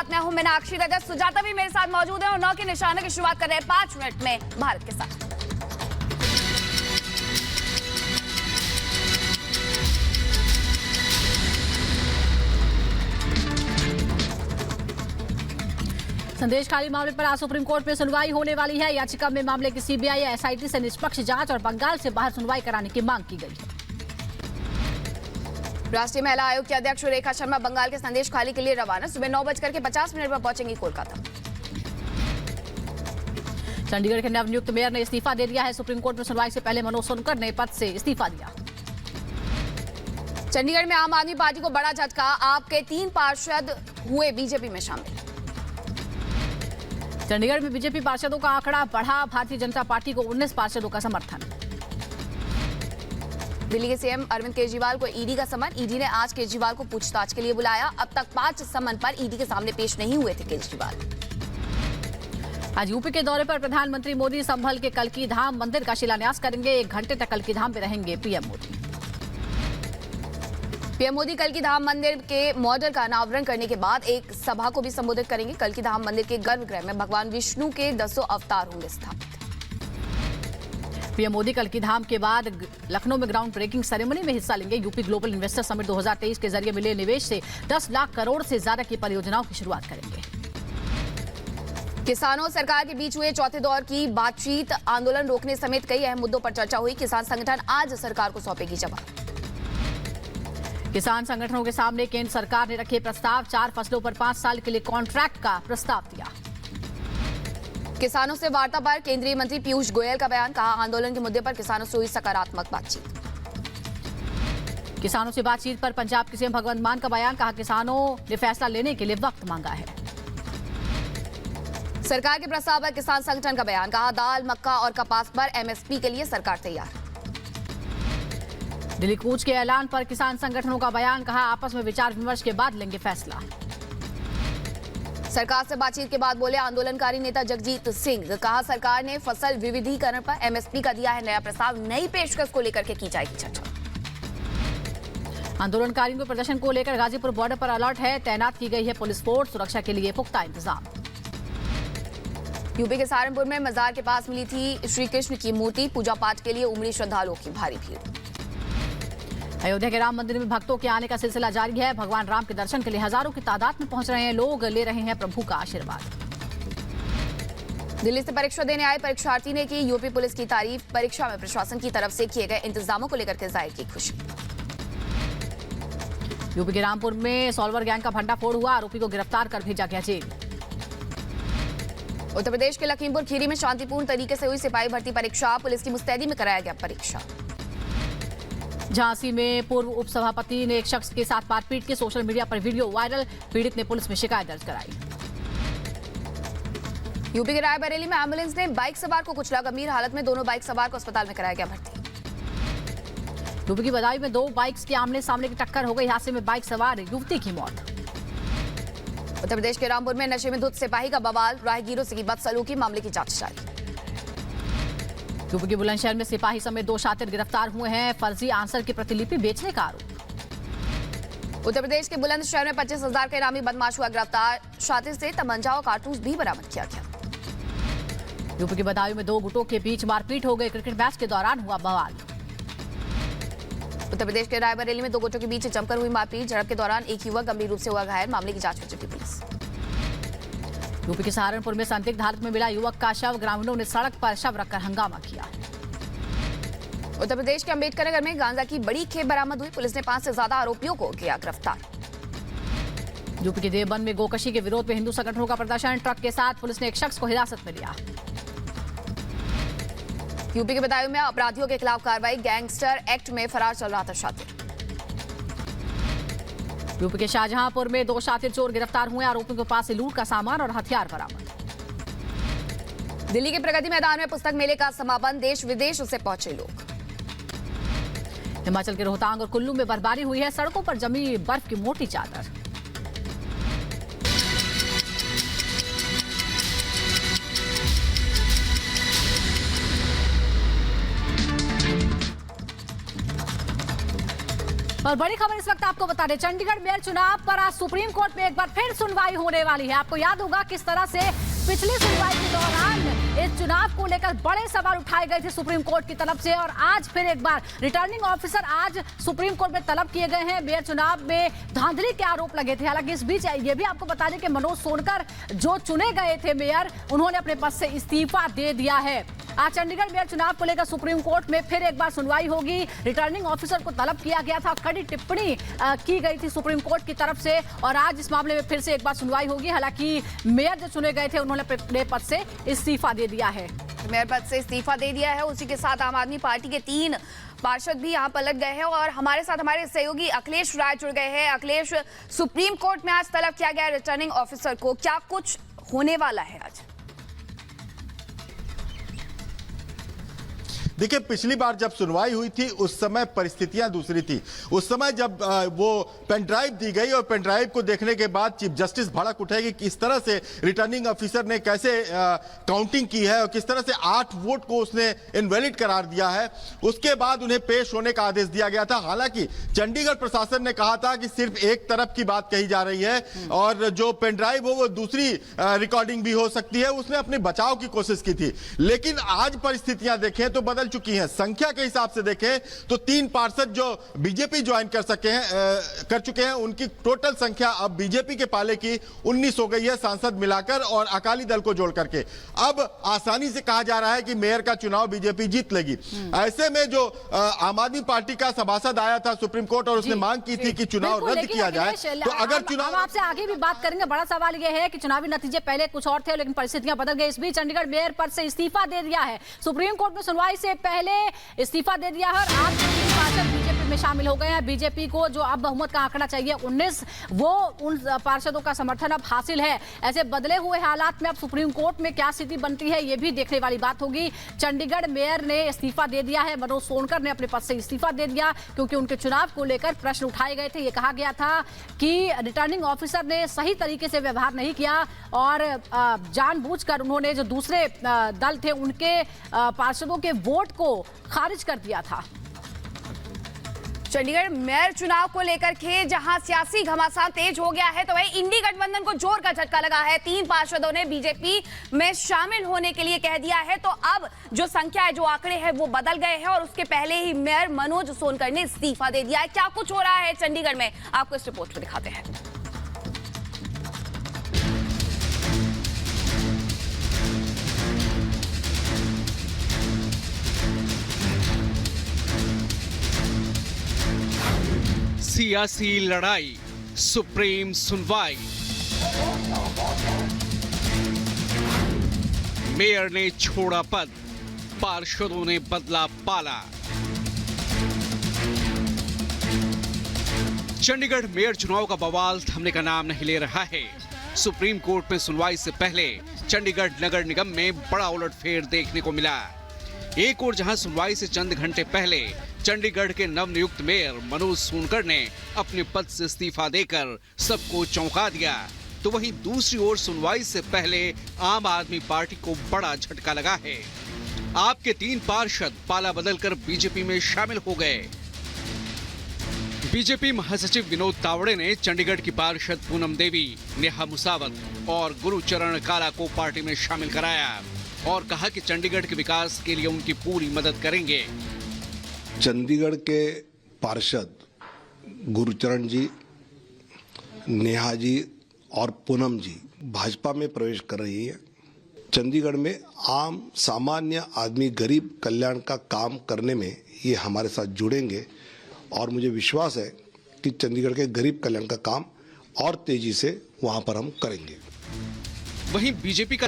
साथ मैं हूं मीनाक्षी रजत। सुजाता भी मेरे साथ मौजूद है और 9 के निशाने की शुरुआत कर रहे हैं 5 मिनट में भारत के साथ। संदेश खाली मामले पर आज सुप्रीम कोर्ट में सुनवाई होने वाली है। याचिका में मामले की सीबीआई या एसआईटी से निष्पक्ष जांच और बंगाल से बाहर सुनवाई कराने की मांग की गई है। राष्ट्रीय महिला आयोग की अध्यक्ष रेखा शर्मा बंगाल के संदेश खाली के लिए रवाना। सुबह 9:50 पर पहुंचेंगी कोलकाता। चंडीगढ़ के नवनियुक्त मेयर ने इस्तीफा दे दिया है। सुप्रीम कोर्ट में सुनवाई से पहले मनोज सोनकर ने पद से इस्तीफा दिया। चंडीगढ़ में आम आदमी पार्टी को बड़ा झटका, आप के 3 पार्षद हुए बीजेपी में शामिल। चंडीगढ़ में बीजेपी पार्षदों का आंकड़ा बढ़ा, भारतीय जनता पार्टी को 19 पार्षदों का समर्थन। दिल्ली के सीएम अरविंद केजरीवाल को ईडी का समन। ईडी ने आज केजरीवाल को पूछताछ के लिए बुलाया। अब तक 5 समन पर ईडी के सामने पेश नहीं हुए थे केजरीवाल। आज यूपी के दौरे पर प्रधानमंत्री मोदी संभल के कल्की धाम मंदिर का शिलान्यास करेंगे। 1 घंटे तक कल्की धाम में रहेंगे पीएम मोदी। पीएम मोदी कल्की धाम मंदिर के मॉडल का अनावरण करने के बाद एक सभा को भी संबोधित करेंगे। कल्की धाम मंदिर के गर्भगृह में भगवान विष्णु के 10 अवतार होंगे स्थापित। पीएम मोदी कल्की धाम के बाद लखनऊ में ग्राउंड ब्रेकिंग सेरेमनी में हिस्सा लेंगे। यूपी ग्लोबल इन्वेस्टर समिट 2023 के जरिए मिले निवेश से 10 लाख करोड़ से ज्यादा की परियोजनाओं की शुरुआत करेंगे। किसानों और सरकार के बीच हुए चौथे दौर की बातचीत, आंदोलन रोकने समेत कई अहम मुद्दों पर चर्चा हुई। किसान संगठन आज सरकार को सौंपेगी जवाब। किसान संगठनों के सामने केंद्र सरकार ने रखे प्रस्ताव। 4 फसलों पर 5 साल के लिए कॉन्ट्रैक्ट का प्रस्ताव दिया। किसानों से वार्ता पर केंद्रीय मंत्री पीयूष गोयल का बयान, कहा आंदोलन के मुद्दे पर किसानों से हुई सकारात्मक बातचीत। किसानों से बातचीत पर पंजाब के सीएम भगवंत मान का बयान, कहा किसानों ने फैसला लेने के लिए वक्त मांगा है। सरकार के प्रस्ताव पर किसान संगठन का बयान, कहा दाल, मक्का और कपास पर एमएसपी के लिए सरकार तैयार। दिल्ली कूच के ऐलान पर किसान संगठनों का बयान, कहा आपस में विचार विमर्श के बाद लेंगे फैसला। सरकार से बातचीत के बाद बोले आंदोलनकारी नेता जगजीत सिंह, कहा सरकार ने फसल विविधीकरण पर एमएसपी का दिया है नया प्रस्ताव। नई पेशकश को लेकर के की जाएगी चर्चा। आंदोलनकारियों के प्रदर्शन को लेकर गाजीपुर बॉर्डर पर अलर्ट है। तैनात की गई है पुलिस फोर्स, सुरक्षा के लिए पुख्ता इंतजाम। यूपी के सहारनपुर में मजार के पास मिली थी श्री कृष्ण की मूर्ति। पूजा पाठ के लिए उमड़ी श्रद्धालुओं की भारी भीड़। अयोध्या के राम मंदिर में भक्तों के आने का सिलसिला जारी है। भगवान राम के दर्शन के लिए हजारों की तादाद में पहुंच रहे हैं लोग, ले रहे हैं प्रभु का आशीर्वाद। दिल्ली से परीक्षा देने आए परीक्षार्थी ने की यूपी पुलिस की तारीफ। परीक्षा में प्रशासन की तरफ से किए गए इंतजामों को लेकर के जाहिर की खुशी। यूपी के रामपुर में सॉल्वर गैंग का भंडाफोड़ हुआ, आरोपी को गिरफ्तार कर भेजा गया जेल। उत्तर प्रदेश के लखीमपुर खीरी में शांतिपूर्ण तरीके से हुई सिपाही भर्ती परीक्षा। पुलिस की मुस्तैदी में कराया गया परीक्षा। झांसी में पूर्व उपसभापति ने एक शख्स के साथ मारपीट की, सोशल मीडिया पर वीडियो वायरल। पीड़ित ने पुलिस में शिकायत दर्ज कराई। यूपी के रायबरेली में एम्बुलेंस ने बाइक सवार को कुचला, गंभीर हालत में दोनों बाइक सवार को अस्पताल में कराया गया भर्ती। यूपी की बदायूं में 2 बाइक्स के आमने सामने की टक्कर हो गई, हादसे में बाइक सवार युवती की मौत। उत्तर प्रदेश के रामपुर में नशे में धुत सिपाही का बवाल, राहगीरों से की बदसलूकी, मामले की जांच जारी। यूपी के बुलंदशहर में सिपाही समेत 2 शातिर गिरफ्तार हुए हैं। फर्जी आंसर की प्रतिलिपि बेचने का आरोप। उत्तर प्रदेश के बुलंदशहर में 25,000 का इनामी बदमाश हुआ गिरफ्तार। शातिर से तमंचा और कारतूस भी बरामद किया गया। यूपी के बदायूं में 2 गुटों के बीच मारपीट हो गई, क्रिकेट मैच के दौरान हुआ बवाल। उत्तर प्रदेश के रायबरेली में 2 गुटों के बीच जमकर हुई मारपीट। झड़प के दौरान एक युवक गंभीर रूप से हुआ घायल, मामले की जांच में जुटी पुलिस। यूपी के सहारनपुर में संदिग्ध हालत में मिला युवक का शव, ग्रामीणों ने सड़क पर शव रखकर हंगामा किया। उत्तर प्रदेश के अंबेडकर नगर में गांजा की बड़ी खेप बरामद हुई। पुलिस ने 5 से ज्यादा आरोपियों को किया गिरफ्तार। यूपी के देवबंद में गोकशी के विरोध में हिंदू संगठनों का प्रदर्शन, ट्रक के साथ पुलिस ने एक शख्स को हिरासत में लिया। यूपी के बदायूं में अपराधियों के खिलाफ कार्रवाई, गैंगस्टर एक्ट में फरार चल रहा था शातिर। यूपी के शाहजहांपुर में 2 शातिर चोर गिरफ्तार हुए, आरोपियों के पास से लूट का सामान और हथियार बरामद। दिल्ली के प्रगति मैदान में पुस्तक मेले का समापन, देश विदेश से पहुंचे लोग। हिमाचल के रोहतांग और कुल्लू में बर्फबारी हुई है, सड़कों पर जमी बर्फ की मोटी चादर। और बड़ी खबर इस वक्त आपको बता दें, चंडीगढ़ मेयर चुनाव पर आज सुप्रीम कोर्ट में एक बार फिर सुनवाई होने वाली है। आपको याद होगा किस तरह से पिछली सुनवाई के दौरान इस चुनाव को लेकर बड़े सवाल उठाए गए थे सुप्रीम कोर्ट की तरफ से, और आज फिर एक बार रिटर्निंग ऑफिसर आज सुप्रीम कोर्ट में तलब किए गए हैं। मेयर चुनाव में धांधली के आरोप लगे थे। हालांकि इस बीच ये भी आपको बता दें कि मनोज सोनकर जो चुने गए थे मेयर, उन्होंने अपने पद से इस्तीफा दे दिया है। आज चंडीगढ़ मेयर चुनाव को लेकर सुप्रीम कोर्ट में फिर एक बार सुनवाई होगी। रिटर्निंग ऑफिसर को तलब किया गया था, कड़ी टिप्पणी की गई थी सुप्रीम कोर्ट की तरफ से, और आज इस मामले में फिर से एक बार सुनवाई होगी। हालांकि मेयर जो चुने गए थे उन्होंने अपने पद से इस्तीफा दे दिया है। मेयर पद से इस्तीफा दे दिया है। उसी के साथ आम आदमी पार्टी के 3 पार्षद भी यहाँ पलट गए हैं, और हमारे साथ हमारे सहयोगी अखिलेश राय जुड़ गए हैं। अखिलेश, सुप्रीम कोर्ट में आज तलब किया गया रिटर्निंग ऑफिसर को, क्या कुछ होने वाला है आज? देखिए, पिछली बार जब सुनवाई हुई थी उस समय परिस्थितियां दूसरी थी। उस समय जब वो पेन ड्राइव दी गई और पेन ड्राइव को देखने के बाद चीफ जस्टिस भड़क उठे कि किस तरह से रिटर्निंग ऑफिसर ने कैसे काउंटिंग की है और किस तरह से 8 वोट को उसने इनवैलिड करार दिया है। उसके बाद उन्हें पेश होने का आदेश दिया गया था। हालांकि चंडीगढ़ प्रशासन ने कहा था कि सिर्फ एक तरफ की बात कही जा रही है और जो पेन ड्राइव हो वो दूसरी रिकॉर्डिंग भी हो सकती है। उसने अपने बचाव की कोशिश की थी, लेकिन आज परिस्थितियां देखें तो बदल चुकी हैं। संख्या के हिसाब से देखें तो 3 पार्षद जो बीजेपी ज्वाइन कर चुके हैं, उनकी टोटल संख्या अब बीजेपी के पाले की 19 हो गई है, सांसद मिलाकर और अकाली दल को जोड़ करके। अब आसानी से कहा जा रहा है कि मेयर का चुनाव बीजेपी जीत लेगी। ऐसे में जो आम आदमी पार्टी का सभासद आया था सुप्रीम कोर्ट और उसने मांग की थी कि चुनाव रद्द किया जाए, तो अगर चुनाव, आपसे आगे भी बात करेंगे। बड़ा सवाल यह है कि चुनावी नतीजे पहले कुछ और थे, लेकिन परिस्थितियां बदल गई। इस बीच चंडीगढ़ मेयर पद से इस्तीफा दे दिया है। सुप्रीम कोर्ट में सुनवाई से पहले इस्तीफा दे दिया है और आज पार्षद बीजेपी में शामिल हो गए हैं। बीजेपी को जो अब बहुमत का आंकड़ा चाहिए 19, वो उन पार्षदों का समर्थन अब हासिल है। ऐसे बदले हुए हालात में अब सुप्रीम कोर्ट में क्या स्थिति बनती है, ये भी देखने वाली बात होगी। चंडीगढ़ मेयर ने इस्तीफा दे दिया है। मनोज सोनकर ने अपने पद से इस्तीफा दे दिया क्योंकि उनके चुनाव को लेकर प्रश्न उठाए गए थे। ये कहा गया था कि रिटर्निंग ऑफिसर ने सही तरीके से व्यवहार नहीं किया और जानबूझकर उन्होंने जो दूसरे दल थे उनके पार्षदों के वोट को खारिज कर दिया था। चंडीगढ़ मेयर चुनाव को लेकर के जहां सियासी घमासान तेज हो गया है, तो वही इंडी गठबंधन को जोर का झटका लगा है। 3 पार्षदों ने बीजेपी में शामिल होने के लिए कह दिया है, तो अब जो संख्या है, जो आंकड़े हैं, वो बदल गए हैं और उसके पहले ही मेयर मनोज सोनकर ने इस्तीफा दे दिया है। क्या कुछ हो रहा है चंडीगढ़ में, आपको इस रिपोर्ट में दिखाते हैं। सियासी लड़ाई, सुप्रीम सुनवाई। मेयर ने छोड़ा पद, पार्षदों ने बदला पाला। चंडीगढ़ मेयर चुनाव का बवाल थमने का नाम नहीं ले रहा है। सुप्रीम कोर्ट में सुनवाई से पहले चंडीगढ़ नगर निगम में बड़ा उलटफेर देखने को मिला। एक और जहां सुनवाई से चंद घंटे पहले चंडीगढ़ के नवनियुक्त मेयर मनोज सोनकर ने अपने पद से इस्तीफा देकर सबको चौंका दिया, तो वहीं दूसरी ओर सुनवाई से पहले आम आदमी पार्टी को बड़ा झटका लगा है। आपके 3 पार्षद पाला बदलकर बीजेपी में शामिल हो गए। बीजेपी महासचिव विनोद तावड़े ने चंडीगढ़ की पार्षद पूनम देवी, नेहा मुसावत और गुरुचरण काला को पार्टी में शामिल कराया और कहा कि चंडीगढ़ के विकास के लिए उनकी पूरी मदद करेंगे। चंडीगढ़ के पार्षद गुरुचरण जी, नेहा जी और पूनम जी भाजपा में प्रवेश कर रही है। चंडीगढ़ में आम सामान्य आदमी गरीब कल्याण का काम करने में ये हमारे साथ जुड़ेंगे और मुझे विश्वास है कि चंडीगढ़ के गरीब कल्याण का काम और तेजी से वहां पर हम करेंगे। वहीं बीजेपी का